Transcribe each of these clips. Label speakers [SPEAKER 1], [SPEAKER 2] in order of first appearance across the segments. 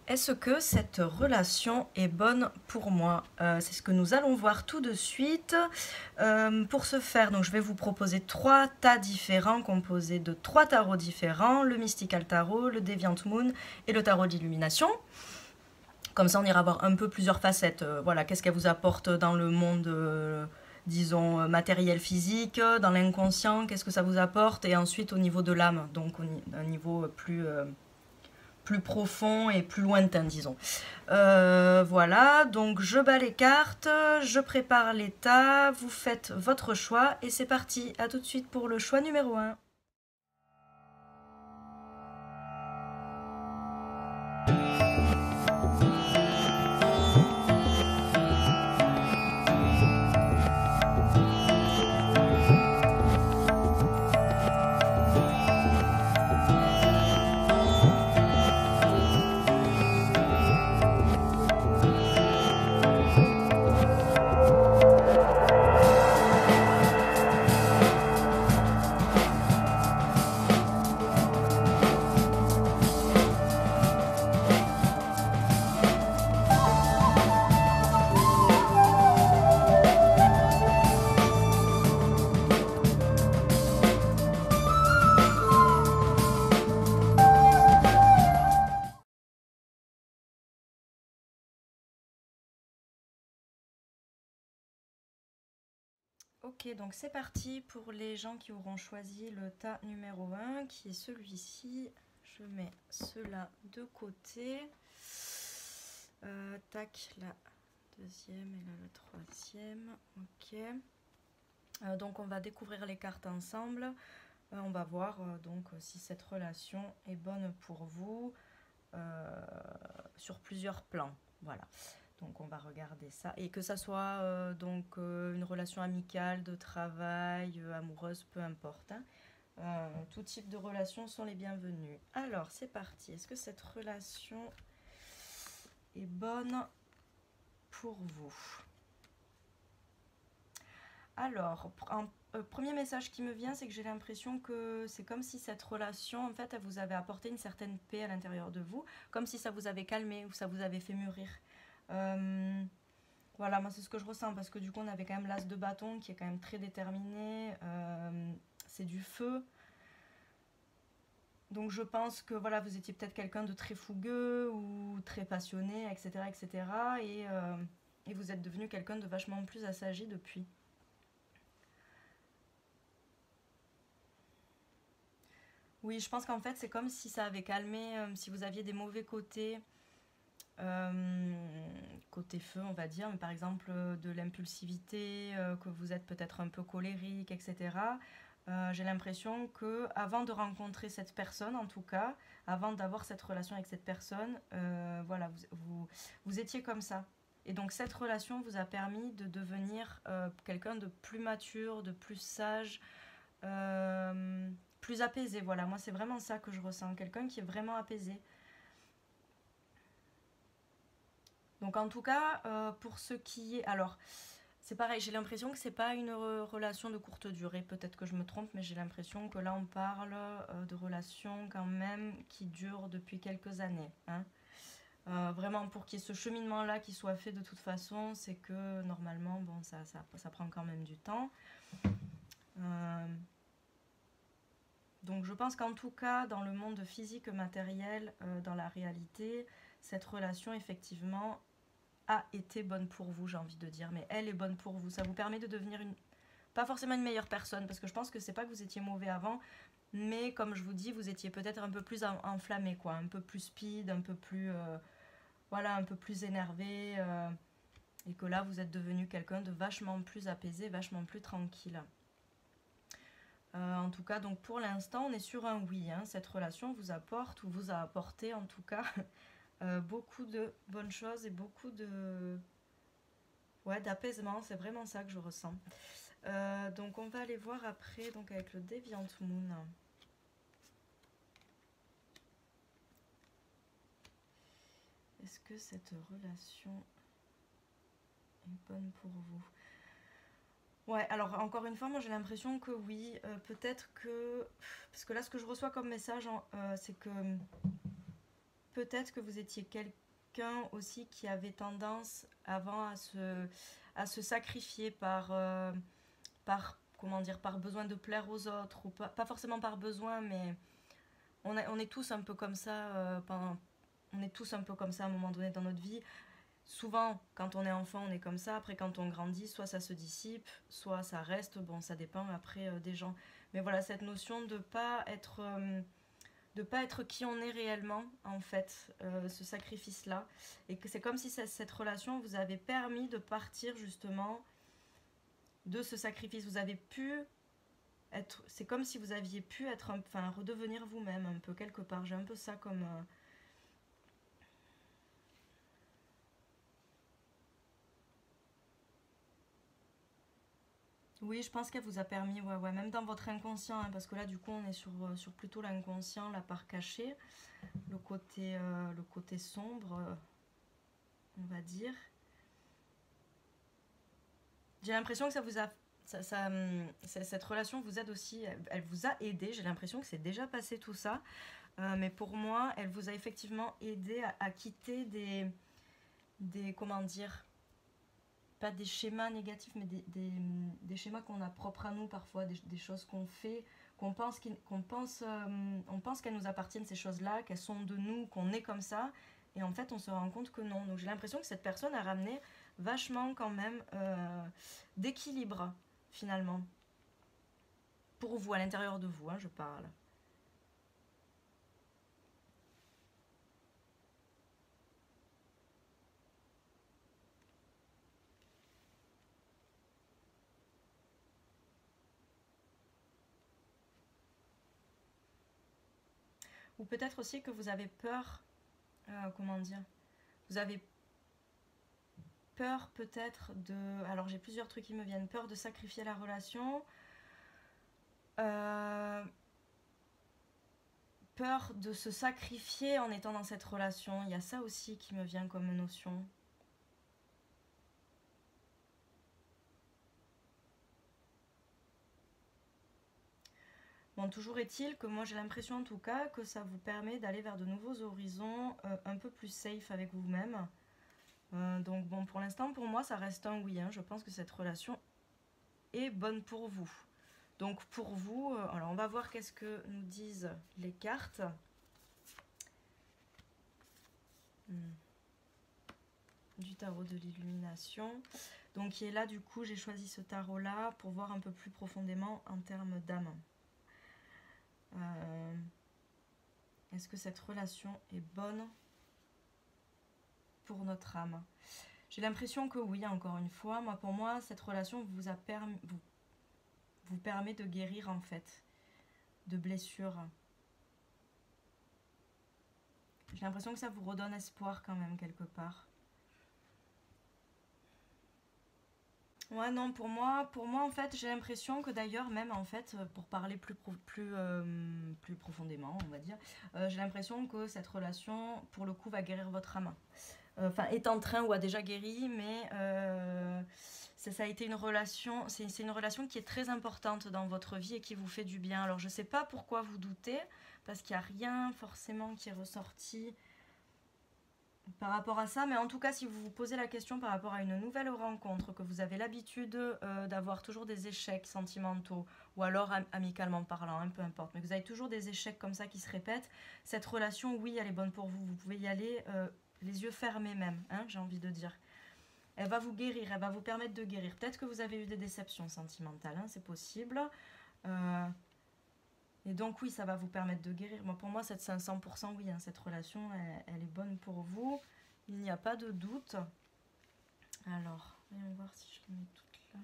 [SPEAKER 1] Est-ce que cette relation est bonne pour moi? C'est ce que nous allons voir tout de suite. Pour ce faire, donc, je vais vous proposer 3 tas différents composés de 3 tarots différents, le Mystical Tarot, le Deviant Moon et le tarot d'illumination. Comme ça, on ira voir un peu plusieurs facettes. Voilà, qu'est-ce qu'elle vous apporte dans le monde, disons, matériel physique, dans l'inconscient, qu'est-ce que ça vous apporte, et ensuite au niveau de l'âme, donc un niveau plus profond et plus lointain, disons. Voilà, donc je bats les cartes, je prépare les tas, vous faites votre choix et c'est parti. À tout de suite pour le choix numéro 1. Ok, donc c'est parti pour les gens qui auront choisi le tas numéro 1, qui est celui-ci. Je mets cela de côté. Tac, la deuxième et là la troisième. Ok. Donc on va découvrir les cartes ensemble. On va voir donc si cette relation est bonne pour vous sur plusieurs plans. Voilà. Donc on va regarder ça. Et que ça soit une relation amicale, de travail, amoureuse, peu importe. Hein. Tout type de relations sont les bienvenues. Alors c'est parti. Est-ce que cette relation est bonne pour vous? Alors, premier message qui me vient, c'est que j'ai l'impression que c'est comme si cette relation, en fait, elle vous avait apporté une certaine paix à l'intérieur de vous, comme si ça vous avait calmé ou ça vous avait fait mûrir. Voilà, moi c'est ce que je ressens, parce que du coup on avait quand même l'as de bâton qui est quand même très déterminé, c'est du feu. Donc je pense que voilà, vous étiez peut-être quelqu'un de très fougueux ou très passionné, etc. etc. Et vous êtes devenu quelqu'un de vachement plus assagi depuis. Oui, je pense qu'en fait, c'est comme si ça avait calmé, si vous aviez des mauvais côtés, côté feu, on va dire, mais par exemple de l'impulsivité, que vous êtes peut-être un peu colérique, etc. J'ai l'impression que avant de rencontrer cette personne, en tout cas, avant d'avoir cette relation avec cette personne, voilà, vous étiez comme ça. Et donc cette relation vous a permis de devenir quelqu'un de plus mature, de plus sage, plus apaisé. Voilà, moi c'est vraiment ça que je ressens, quelqu'un qui est vraiment apaisé. Donc en tout cas, pour ce qui est... Alors, c'est pareil, j'ai l'impression que c'est pas une relation de courte durée. Peut-être que je me trompe, mais j'ai l'impression que là on parle de relations quand même qui durent depuis quelques années. Hein. Vraiment, pour qu'il y ait ce cheminement-là qui soit fait de toute façon, c'est que normalement, bon, ça prend quand même du temps. Euh, Donc je pense qu'en tout cas, dans le monde physique matériel, dans la réalité, cette relation, effectivement, a été bonne pour vous, j'ai envie de dire. Mais elle est bonne pour vous. Ça vous permet de devenir pas forcément une meilleure personne, parce que je pense que c'est pas que vous étiez mauvais avant, mais comme je vous dis, vous étiez peut-être un peu plus enflammé, quoi. Un peu plus speed, un peu plus... voilà, un peu plus énervé. Et que là, vous êtes devenu quelqu'un de vachement plus apaisé, vachement plus tranquille. En tout cas, donc pour l'instant, on est sur un oui. Hein. Cette relation vous apporte, ou vous a apporté en tout cas, beaucoup de bonnes choses et beaucoup de... Ouais, d'apaisement. C'est vraiment ça que je ressens. Donc on va aller voir après, donc avec le Deviant Moon. Est-ce que cette relation est bonne pour vous. Ouais, alors encore une fois, moi j'ai l'impression que oui, peut-être que... Parce que là, ce que je reçois comme message, c'est que peut-être que vous étiez quelqu'un aussi qui avait tendance avant à se sacrifier par, comment dire, par besoin de plaire aux autres, ou pas forcément par besoin, mais on est tous un peu comme ça on est tous un peu comme ça à un moment donné dans notre vie. Souvent, quand on est enfant, on est comme ça. Après, quand on grandit, soit ça se dissipe, soit ça reste. Bon, ça dépend après des gens. Mais voilà, cette notion de pas être qui on est réellement, en fait, ce sacrifice-là. Et que c'est comme si cette relation vous avait permis de partir justement de ce sacrifice. Vous avez pu être... C'est comme si vous aviez pu être... Enfin, redevenir vous-même un peu, quelque part. J'ai un peu ça comme... Oui, je pense qu'elle vous a permis, ouais, même dans votre inconscient, hein, parce que là, du coup, on est sur plutôt l'inconscient, la part cachée, le côté sombre, on va dire. J'ai l'impression que ça vous a... cette relation vous aide aussi, elle vous a aidé, j'ai l'impression que c'est déjà passé tout ça, mais pour moi, elle vous a effectivement aidé à quitter comment dire, pas des schémas négatifs, mais des schémas qu'on a propres à nous parfois, des choses qu'on fait, on pense qu'elles nous appartiennent ces choses-là, qu'elles sont de nous, qu'on est comme ça, et en fait on se rend compte que non. Donc j'ai l'impression que cette personne a ramené vachement quand même d'équilibre finalement. Pour vous, à l'intérieur de vous, hein, je parle. Ou peut-être aussi que vous avez peur, comment dire, vous avez peur peut-être de... Alors j'ai plusieurs trucs qui me viennent. Peur de sacrifier la relation. Euh, Peur de se sacrifier en étant dans cette relation. Il y a ça aussi qui me vient comme notion. Bon, toujours est-il que moi j'ai l'impression en tout cas que ça vous permet d'aller vers de nouveaux horizons un peu plus safe avec vous-même. Donc bon, pour l'instant, pour moi, ça reste un oui. Hein. Je pense que cette relation est bonne pour vous. Donc pour vous, alors on va voir qu'est-ce que nous disent les cartes. Du tarot de l'illumination. Donc qui est là, du coup, j'ai choisi ce tarot-là pour voir un peu plus profondément en termes d'âme. Est-ce que cette relation est bonne pour notre âme? J'ai l'impression que oui, encore une fois. Moi, pour moi, cette relation vous a vous permet de guérir, en fait, de blessures. J'ai l'impression que ça vous redonne espoir quand même, quelque part. Ouais, non, pour moi en fait, j'ai l'impression que d'ailleurs, même en fait, pour parler plus profondément, on va dire, j'ai l'impression que cette relation, pour le coup, va guérir votre âme. Enfin, est en train ou a déjà guéri, mais ça a été une relation, c'est une relation qui est très importante dans votre vie et qui vous fait du bien. Alors, je sais pas pourquoi vous doutez, parce qu'il n'y a rien forcément qui est ressorti par rapport à ça, mais en tout cas, si vous vous posez la question par rapport à une nouvelle rencontre, que vous avez l'habitude d'avoir toujours des échecs sentimentaux, ou alors amicalement parlant, hein, peu importe, mais que vous avez toujours des échecs comme ça qui se répètent, cette relation, oui, elle est bonne pour vous. Vous pouvez y aller les yeux fermés même, hein, j'ai envie de dire. Elle va vous guérir, elle va vous permettre de guérir. Peut-être que vous avez eu des déceptions sentimentales, hein, c'est possible. Et donc oui, ça va vous permettre de guérir. Moi, pour moi, c'est 100% oui, hein, cette relation, elle est bonne pour vous. Il n'y a pas de doute. Alors, voyons voir si je les mets toutes là.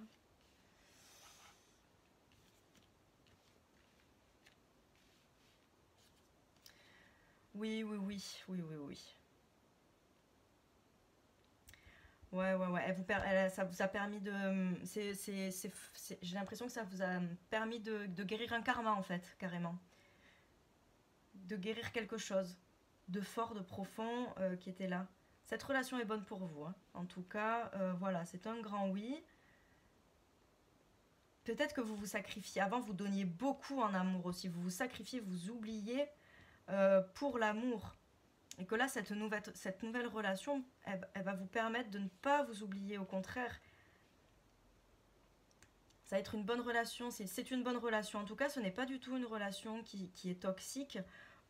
[SPEAKER 1] Oui, oui, oui, oui, oui, oui. Ouais. Ça vous a permis de... J'ai l'impression que ça vous a permis de guérir un karma, en fait, carrément. De guérir quelque chose de fort, de profond qui était là. Cette relation est bonne pour vous, hein. En tout cas, voilà, c'est un grand oui. Peut-être que vous vous sacrifiez. Avant, vous donniez beaucoup en amour aussi. Vous vous sacrifiez, vous oubliez pour l'amour. Et que là, cette nouvelle relation, elle va vous permettre de ne pas vous oublier. Au contraire, ça va être une bonne relation. C'est une bonne relation. En tout cas, ce n'est pas du tout une relation qui est toxique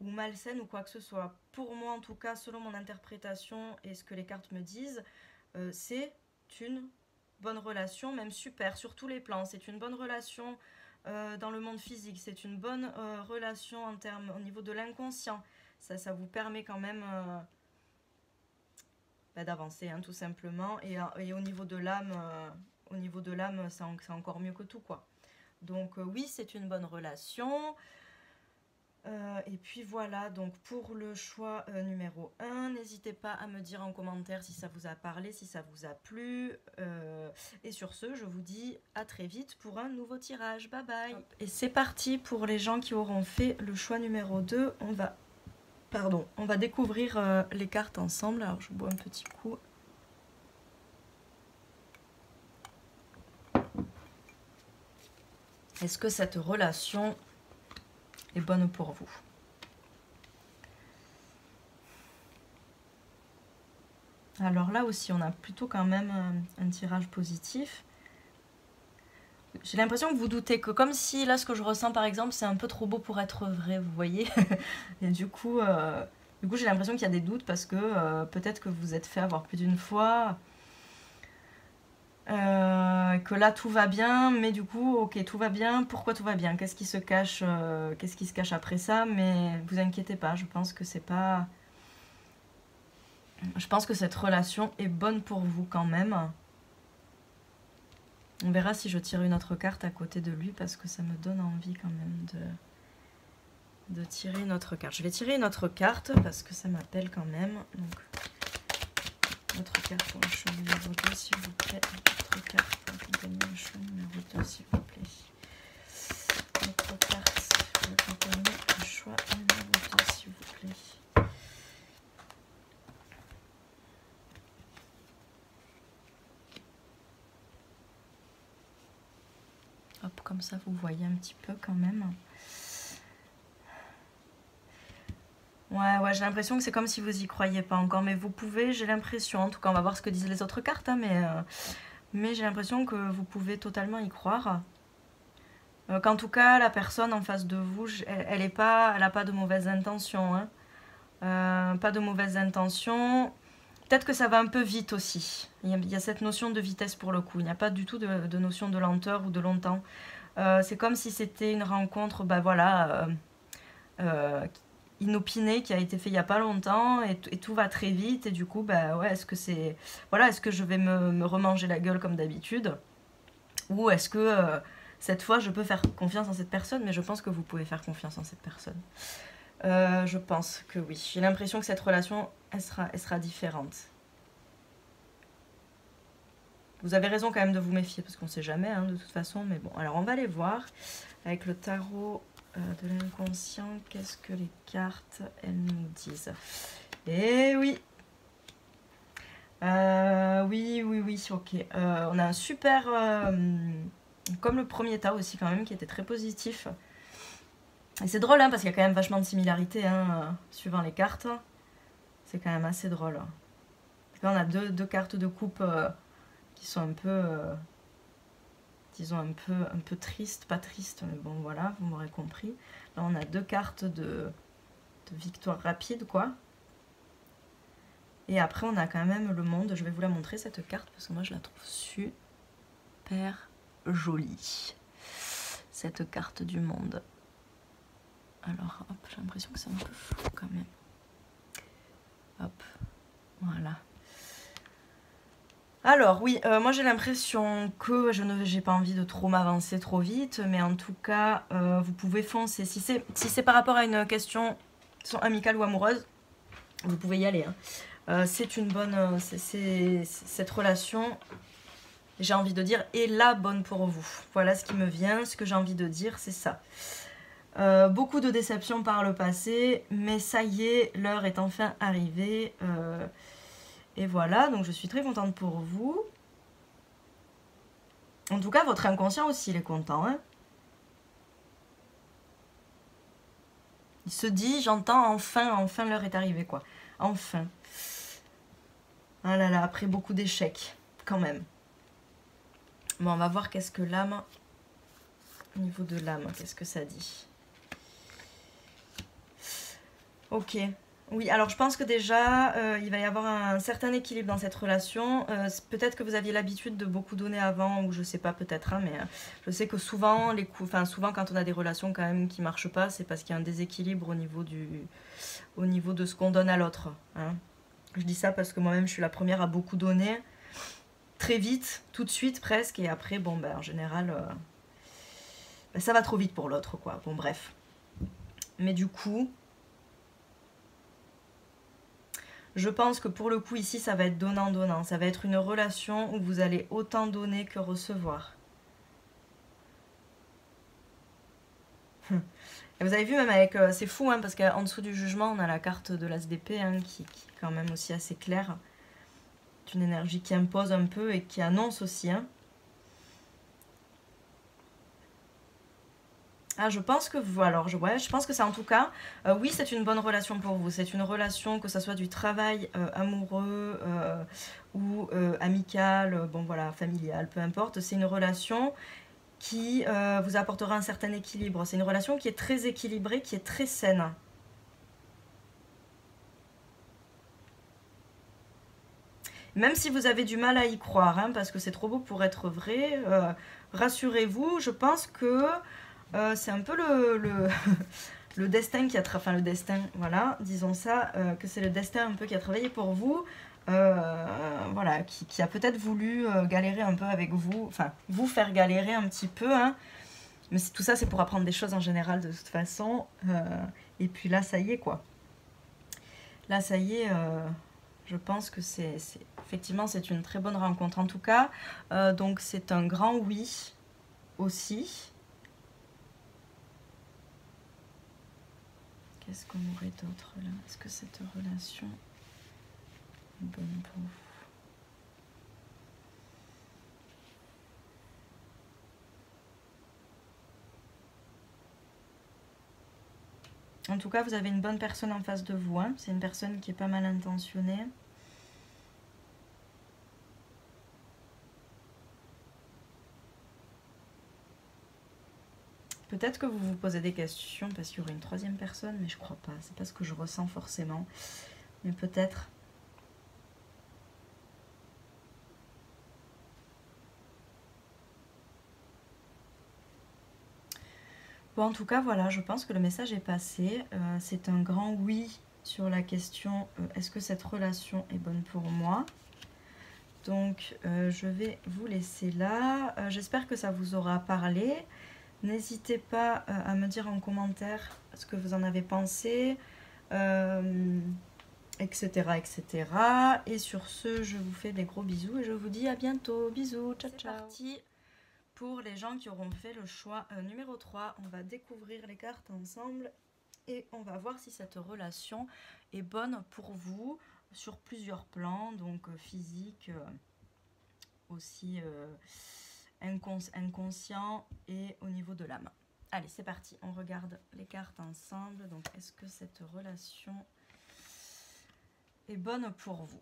[SPEAKER 1] ou malsaine ou quoi que ce soit. Pour moi, en tout cas, selon mon interprétation et ce que les cartes me disent, c'est une bonne relation, même super, sur tous les plans. C'est une bonne relation dans le monde physique. C'est une bonne relation au niveau de l'inconscient. Ça vous permet quand même d'avancer, hein, tout simplement. Et au niveau de l'âme, c'est encore mieux que tout, quoi. Donc oui, c'est une bonne relation. Et puis voilà, donc pour le choix numéro 1, n'hésitez pas à me dire en commentaire si ça vous a parlé, si ça vous a plu. Et sur ce, je vous dis à très vite pour un nouveau tirage. Bye bye. Et c'est parti pour les gens qui auront fait le choix numéro 2. On va découvrir les cartes ensemble. Alors je bois un petit coup. Est-ce que cette relation est bonne pour vous? Alors là aussi, on a plutôt quand même un tirage positif. J'ai l'impression que vous doutez, que comme si là, ce que je ressens par exemple, c'est un peu trop beau pour être vrai, vous voyez. Et du coup j'ai l'impression qu'il y a des doutes parce que peut-être que vous êtes fait avoir plus d'une fois. Que là tout va bien, mais du coup, ok, tout va bien, pourquoi tout va bien? Qu'est-ce qui se cache après ça? Mais vous inquiétez pas, je pense que c'est pas... Je pense que cette relation est bonne pour vous quand même. On verra si je tire une autre carte à côté de lui parce que ça me donne envie quand même de tirer une autre carte. Je vais tirer une autre carte parce que ça m'appelle quand même. Donc, notre carte pour le choix numéro 2, s'il vous plaît. Notre carte pour accompagner le choix numéro 2, s'il vous plaît. Notre carte pour accompagner le choix numéro 2, s'il vous plaît. Hop, comme ça vous voyez un petit peu quand même. Ouais, j'ai l'impression que c'est comme si vous y croyez pas encore, mais vous pouvez, j'ai l'impression, en tout cas on va voir ce que disent les autres cartes, hein, mais j'ai l'impression que vous pouvez totalement y croire. Qu'en tout cas, la personne en face de vous, elle n'a pas de mauvaises intentions, hein. Pas de mauvaises intentions. Peut-être que ça va un peu vite aussi. Il y a cette notion de vitesse pour le coup. Il n'y a pas du tout de notion de lenteur ou de longtemps. C'est comme si c'était une rencontre, inopinée qui a été faite il n'y a pas longtemps et tout va très vite. Et du coup, est-ce que est-ce que je vais me remanger la gueule comme d'habitude? Ou est-ce que cette fois je peux faire confiance en cette personne? Mais je pense que vous pouvez faire confiance en cette personne. Je pense que oui. J'ai l'impression que cette relation, elle sera différente. Vous avez raison quand même de vous méfier, parce qu'on ne sait jamais, hein, de toute façon. Mais bon, alors on va aller voir. Avec le tarot de l'inconscient, qu'est-ce que les cartes, elles nous disent? Eh oui. Oui, ok. On a un super... comme le premier tas aussi quand même, qui était très positif. Et c'est drôle, hein, parce qu'il y a quand même vachement de similarités, hein, suivant les cartes. C'est quand même assez drôle. Là, on a deux cartes de coupe qui sont un peu... disons un peu tristes, pas tristes, mais bon, voilà, vous m'aurez compris. Là, on a deux cartes de victoire rapide, quoi. Et après, on a quand même le monde. Je vais vous la montrer, cette carte, parce que moi, je la trouve super jolie. Cette carte du monde. Alors, hop, j'ai l'impression que c'est un peu flou quand même. Hop, voilà. Alors, oui, moi j'ai l'impression que j'ai pas envie de trop m'avancer trop vite, mais en tout cas, vous pouvez foncer. Si c'est par rapport à une question amicale ou amoureuse, vous pouvez y aller, hein. C'est une bonne... cette relation, j'ai envie de dire, est la bonne pour vous. Voilà ce qui me vient, ce que j'ai envie de dire, c'est ça. Beaucoup de déceptions par le passé, mais ça y est, l'heure est enfin arrivée. Et voilà, donc je suis très contente pour vous. En tout cas, votre inconscient aussi, il est content. Hein. Il se dit, j'entends, enfin l'heure est arrivée, quoi. Enfin. Ah là là, après beaucoup d'échecs, quand même. Bon, on va voir qu'est-ce que l'âme, au niveau de l'âme, qu'est-ce que ça dit. Ok. Oui, alors je pense que déjà, il va y avoir un certain équilibre dans cette relation. Peut-être que vous aviez l'habitude de beaucoup donner avant, ou je sais pas, peut-être, hein, mais je sais que souvent, souvent quand on a des relations quand même qui marchent pas, c'est parce qu'il y a un déséquilibre au niveau de ce qu'on donne à l'autre. Hein. Je dis ça parce que moi-même, je suis la première à beaucoup donner, très vite, tout de suite presque, et après, bon, ben, en général, ben, ça va trop vite pour l'autre, quoi. Bon, bref. Mais du coup, je pense que pour le coup, ici, ça va être donnant-donnant. Ça va être une relation où vous allez autant donner que recevoir. Et vous avez vu, même avec... c'est fou, hein, parce qu'en dessous du jugement, on a la carte de l'ASDP, hein, qui est quand même aussi assez claire. C'est une énergie qui impose un peu et qui annonce aussi, hein. Ah, je pense que vous, alors, ouais, je pense que c'est en tout cas, oui, c'est une bonne relation pour vous. C'est une relation, que ce soit du travail amoureux ou amical, bon voilà, familial, peu importe. C'est une relation qui vous apportera un certain équilibre. C'est une relation qui est très équilibrée, qui est très saine. Même si vous avez du mal à y croire, hein, parce que c'est trop beau pour être vrai, rassurez-vous, je pense que c'est un peu le destin qui a enfin le destin, voilà, disons ça, que c'est le destin un peu qui a travaillé pour vous, voilà, qui a peut-être voulu galérer un peu avec vous, enfin, vous faire galérer un petit peu, hein, mais tout ça c'est pour apprendre des choses en général de toute façon, et puis là ça y est quoi. Là ça y est, je pense que effectivement c'est une très bonne rencontre en tout cas, donc c'est un grand oui aussi. Qu'est-ce qu'on aurait d'autre là? Est-ce que cette relation est bonne pour vous? En tout cas, vous avez une bonne personne en face de vous. Hein. C'est une personne qui est pas mal intentionnée. Peut-être que vous vous posez des questions parce qu'il y aurait une troisième personne, mais je crois pas. C'est pas ce que je ressens forcément. Mais peut-être. Bon, en tout cas, voilà, je pense que le message est passé. C'est un grand oui sur la question est-ce que cette relation est bonne pour moi? Donc, je vais vous laisser là. J'espère que ça vous aura parlé. N'hésitez pas à me dire en commentaire ce que vous en avez pensé, etc., etc. Et sur ce, je vous fais des gros bisous et je vous dis à bientôt. Bisous, ciao, ciao. C'est parti pour les gens qui auront fait le choix numéro 3. On va découvrir les cartes ensemble et on va voir si cette relation est bonne pour vous sur plusieurs plans, donc physique, aussi inconscient et au niveau de l'âme. Allez, c'est parti, on regarde les cartes ensemble. Donc, est-ce que cette relation est bonne pour vous?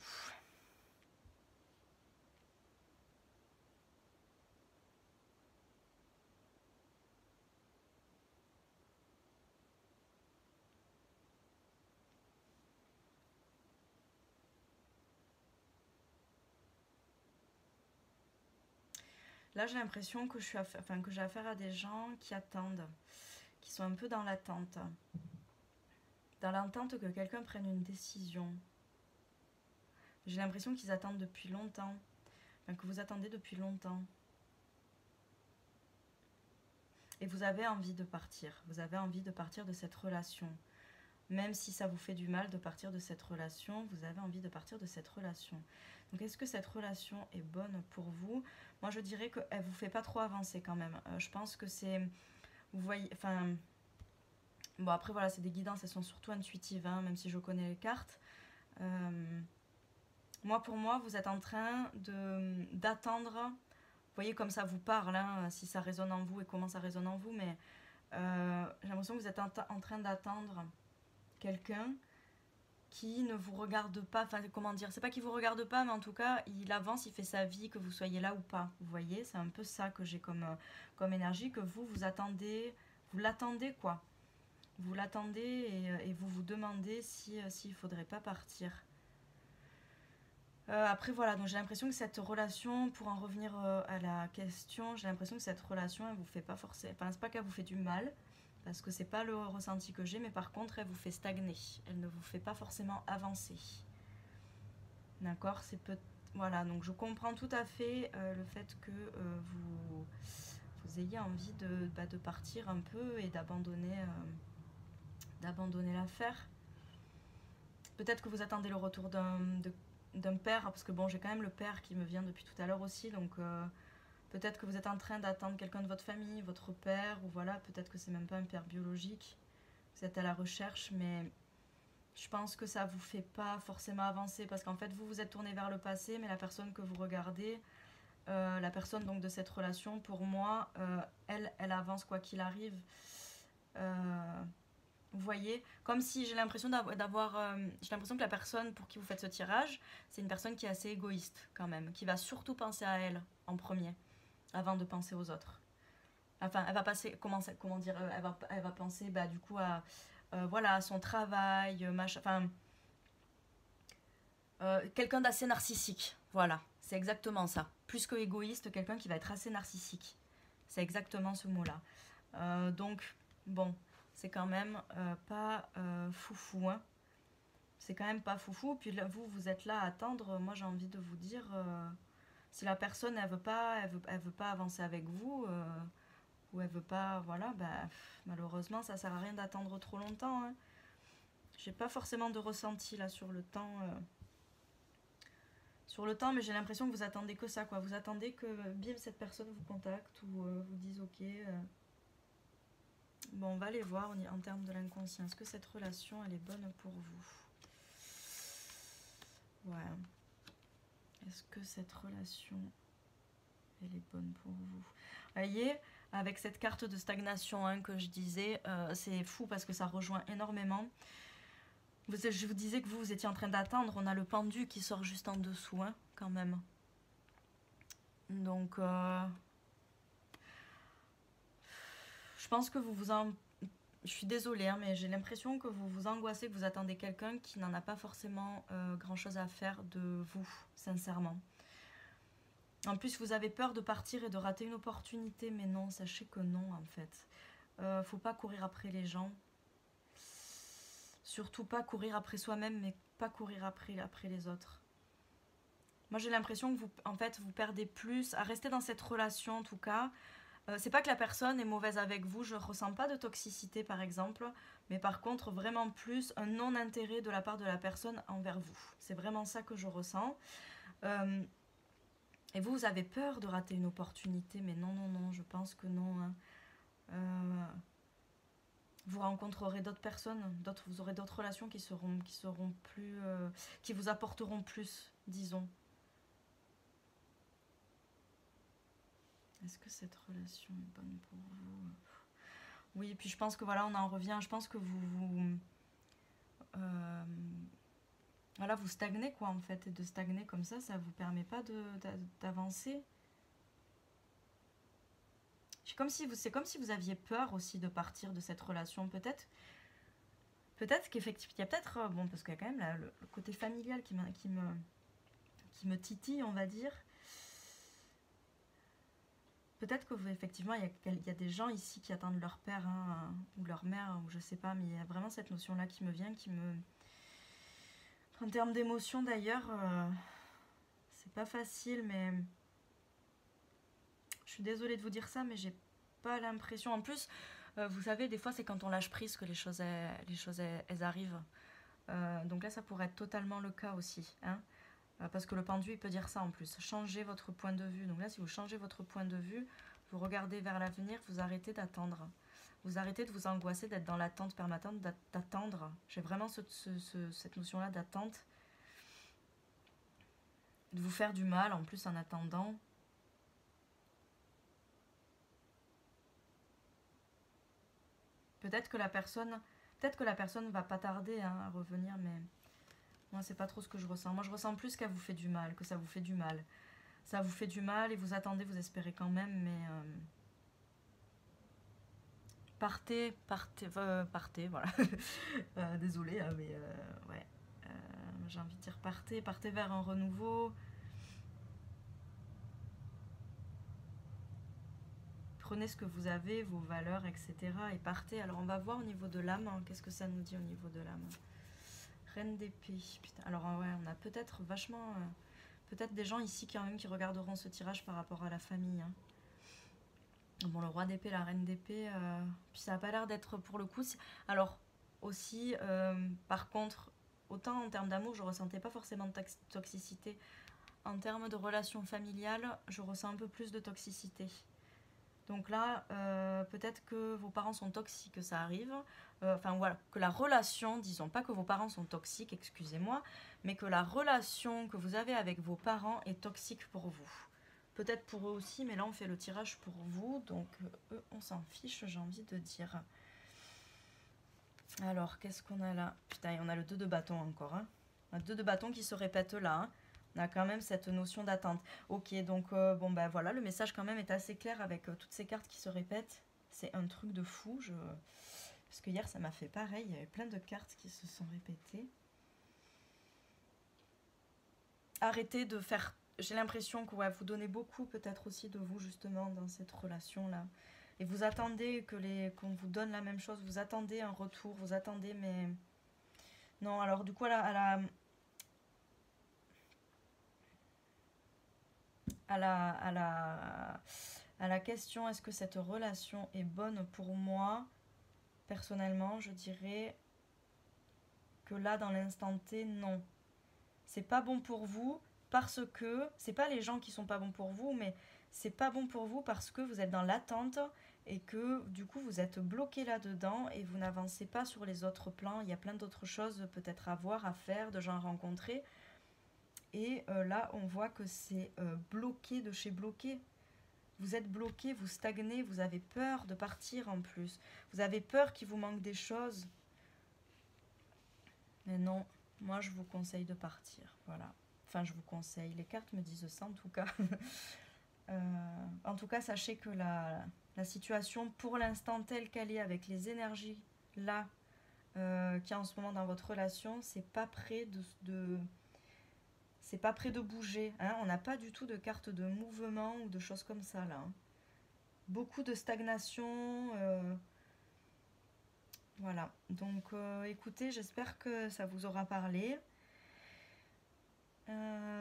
[SPEAKER 1] Là, j'ai l'impression que que j'ai affaire à des gens qui attendent, qui sont un peu dans l'attente. Dans l'attente que quelqu'un prenne une décision. J'ai l'impression qu'ils attendent depuis longtemps. Enfin, que vous attendez depuis longtemps. Et vous avez envie de partir. Vous avez envie de partir de cette relation. Même si ça vous fait du mal de partir de cette relation, vous avez envie de partir de cette relation. Donc est-ce que cette relation est bonne pour vous? Moi je dirais qu'elle ne vous fait pas trop avancer quand même. Je pense que c'est... Vous voyez... Enfin... Bon après voilà, c'est des guidances, elles sont surtout intuitives, hein, même si je connais les cartes. Pour moi, vous êtes en train d'attendre. Vous voyez comme ça vous parle, hein, si ça résonne en vous et comment ça résonne en vous, mais j'ai l'impression que vous êtes en train d'attendre quelqu'un qui ne vous regarde pas, enfin comment dire, c'est pas qu'il vous regarde pas, mais en tout cas il avance, il fait sa vie, que vous soyez là ou pas. Vous voyez, c'est un peu ça que j'ai comme énergie, que vous attendez, vous l'attendez quoi. Vous l'attendez et vous vous demandez s'il faudrait pas partir. Après voilà, donc j'ai l'impression que cette relation, pour en revenir à la question, j'ai l'impression que cette relation, elle vous fait pas forcément, enfin c'est pas qu'elle vous fait du mal, parce que c'est pas le ressenti que j'ai, mais par contre elle vous fait stagner, elle ne vous fait pas forcément avancer. D'accord, voilà, donc je comprends tout à fait le fait que vous ayez envie de partir un peu et d'abandonner l'affaire. Peut-être que vous attendez le retour d'un père, parce que bon, j'ai quand même le père qui me vient depuis tout à l'heure aussi, donc peut-être que vous êtes en train d'attendre quelqu'un de votre famille, votre père, ou voilà, peut-être que c'est même pas un père biologique, vous êtes à la recherche, mais je pense que ça vous fait pas forcément avancer, parce qu'en fait, vous êtes tourné vers le passé, mais la personne que vous regardez, la personne donc de cette relation, pour moi, elle avance quoi qu'il arrive. Vous voyez, comme si j'ai l'impression j'ai l'impression que la personne pour qui vous faites ce tirage, c'est une personne qui est assez égoïste quand même, qui va surtout penser à elle en premier, avant de penser aux autres. Enfin, elle va passer, comment dire, elle va penser bah, du coup voilà, à son travail, machin, enfin, quelqu'un d'assez narcissique, voilà, c'est exactement ça. Plus que égoïste, quelqu'un qui va être assez narcissique. C'est exactement ce mot-là. Donc, bon, c'est quand même pas foufou, hein. C'est quand même pas foufou. Puis là, vous êtes là à attendre. Moi, j'ai envie de vous dire, si la personne, elle veut pas avancer avec vous, ou elle veut pas, voilà, bah, malheureusement, ça sert à rien d'attendre trop longtemps, hein. J'ai pas forcément de ressenti là sur le temps. Mais j'ai l'impression que vous attendez que ça, quoi. Vous attendez que, bim, cette personne vous contacte ou vous dise ok. Bon, on va aller voir en termes de l'inconscient. Est-ce que cette relation, elle est bonne pour vous? Ouais. Est-ce que cette relation, elle est bonne pour vous? Vous voyez, avec cette carte de stagnation hein, que je disais, c'est fou parce que ça rejoint énormément. Je vous disais que vous étiez en train d'attendre. On a le pendu qui sort juste en dessous, hein, quand même. Donc, je pense que je suis désolée, hein, mais j'ai l'impression que vous vous angoissez, que vous attendez quelqu'un qui n'en a pas forcément grand-chose à faire de vous, sincèrement. En plus, vous avez peur de partir et de rater une opportunité, mais non, sachez que non, en fait. Faut pas courir après les gens. Surtout pas courir après soi-même, mais pas courir après les autres. Moi, j'ai l'impression que vous perdez plus à rester dans cette relation, en tout cas. C'est pas que la personne est mauvaise avec vous, je ressens pas de toxicité par exemple, mais par contre vraiment plus un non-intérêt de la part de la personne envers vous. C'est vraiment ça que je ressens. Et vous avez peur de rater une opportunité, mais non, non, non, je pense que non. Hein. Vous rencontrerez d'autres personnes, vous aurez d'autres relations qui seront plus, qui vous apporteront plus, disons. Est-ce que cette relation est bonne pour vous? Oui, et puis je pense que voilà, on en revient. Je pense que voilà, vous stagnez quoi en fait. Et de stagner comme ça vous permet pas d'avancer. C'est comme si vous aviez peur aussi de partir de cette relation. Peut-être qu'effectivement, il y a peut-être, bon, parce qu'il y a quand même le côté familial qui me titille, on va dire. Peut-être que effectivement, il y a des gens ici qui attendent leur père hein, ou leur mère, ou je sais pas, mais il y a vraiment cette notion-là qui me vient, En termes d'émotion d'ailleurs, c'est pas facile, mais je suis désolée de vous dire ça, mais j'ai pas l'impression. En plus, vous savez, des fois, c'est quand on lâche prise que les choses elles arrivent. Donc là, ça pourrait être totalement le cas aussi, hein. Parce que le pendu, il peut dire ça en plus. Changez votre point de vue. Donc là, si vous changez votre point de vue, vous regardez vers l'avenir, vous arrêtez d'attendre. Vous arrêtez de vous angoisser, d'être dans l'attente permanente, d'attendre. J'ai vraiment cette notion-là d'attente. de vous faire du mal en plus en attendant. Peut-être que la personne va pas tarder hein, à revenir, mais moi c'est pas trop ce que je ressens. Moi je ressens plus qu'elle vous fait du mal, que ça vous fait du mal. Ça vous fait du mal et vous attendez, vous espérez quand même, mais partez, voilà. Désolée, hein, mais ouais. J'ai envie de dire partez vers un renouveau. Prenez ce que vous avez, vos valeurs, etc. et partez. Alors on va voir au niveau de l'âme, hein, qu'est-ce que ça nous dit au niveau de l'âme. Reine d'épée, putain. Alors ouais, on a peut-être vachement... peut-être des gens ici quand même qui regarderont ce tirage par rapport à la famille. Hein. Bon, le roi d'épée, la reine d'épée, puis ça n'a pas l'air d'être pour le coup... Alors aussi, par contre, autant en termes d'amour, je ressentais pas forcément de toxicité. En termes de relations familiales, je ressens un peu plus de toxicité. Donc là, peut-être que vos parents sont toxiques, ça arrive. Enfin voilà, que la relation, disons pas que vos parents sont toxiques, excusez-moi, mais que la relation que vous avez avec vos parents est toxique pour vous. Peut-être pour eux aussi, mais là on fait le tirage pour vous, donc eux on s'en fiche, j'ai envie de dire. Alors, qu'est-ce qu'on a là? Putain, on a le 2 de bâton encore. Hein. On a 2 de bâton qui se répètent là. Hein. On a quand même cette notion d'attente. Ok, donc bon ben voilà, le message quand même est assez clair avec toutes ces cartes qui se répètent. C'est un truc de fou. Parce que hier ça m'a fait pareil, il y avait plein de cartes qui se sont répétées. Arrêtez de faire... J'ai l'impression que ouais, vous donnez beaucoup peut-être aussi de vous justement dans cette relation-là. Et vous attendez qu'on vous donne la même chose, vous attendez un retour, vous attendez mais... Non, alors du coup à la question est-ce que cette relation est bonne pour moi, personnellement, je dirais que là, dans l'instant T, non. C'est pas bon pour vous parce que, c'est pas les gens qui sont pas bons pour vous, mais c'est pas bon pour vous parce que vous êtes dans l'attente et que du coup vous êtes bloqué là-dedans et vous n'avancez pas sur les autres plans. Il y a plein d'autres choses peut-être à voir, à faire, de gens à rencontrer. Et là, on voit que c'est bloqué de chez bloqué. Vous êtes bloqué, vous stagnez, vous avez peur de partir en plus. Vous avez peur qu'il vous manque des choses. Mais non, moi je vous conseille de partir. Voilà. Enfin, je vous conseille. Les cartes me disent ça en tout cas. En tout cas, sachez que la situation pour l'instant telle qu'elle est avec les énergies là qu'il y a en ce moment dans votre relation, c'est pas prêt c'est pas prêt de bouger. Hein. On n'a pas du tout de carte de mouvement ou de choses comme ça là. Hein. Beaucoup de stagnation. Voilà. Donc écoutez, j'espère que ça vous aura parlé.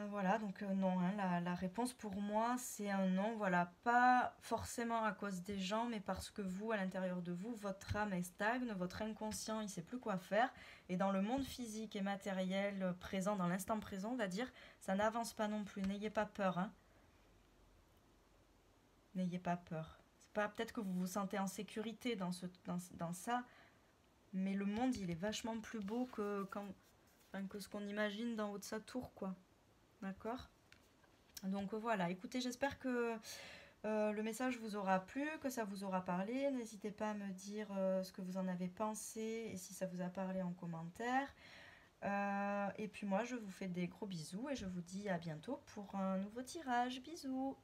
[SPEAKER 1] Voilà, donc non, hein, la réponse pour moi c'est un non, voilà, pas forcément à cause des gens, mais parce que vous, à l'intérieur de vous, votre âme est stagne, votre inconscient il sait plus quoi faire, et dans le monde physique et matériel présent, dans l'instant présent, on va dire, ça n'avance pas non plus, n'ayez pas peur, hein. N'ayez pas peur. C'est pas peut-être que vous vous sentez en sécurité dans ça, mais le monde il est vachement plus beau que ce qu'on imagine d'en haut de sa tour, quoi. D'accord ? Donc voilà, écoutez, j'espère que le message vous aura plu, que ça vous aura parlé. N'hésitez pas à me dire ce que vous en avez pensé et si ça vous a parlé en commentaire. Et puis moi, je vous fais des gros bisous et je vous dis à bientôt pour un nouveau tirage. Bisous!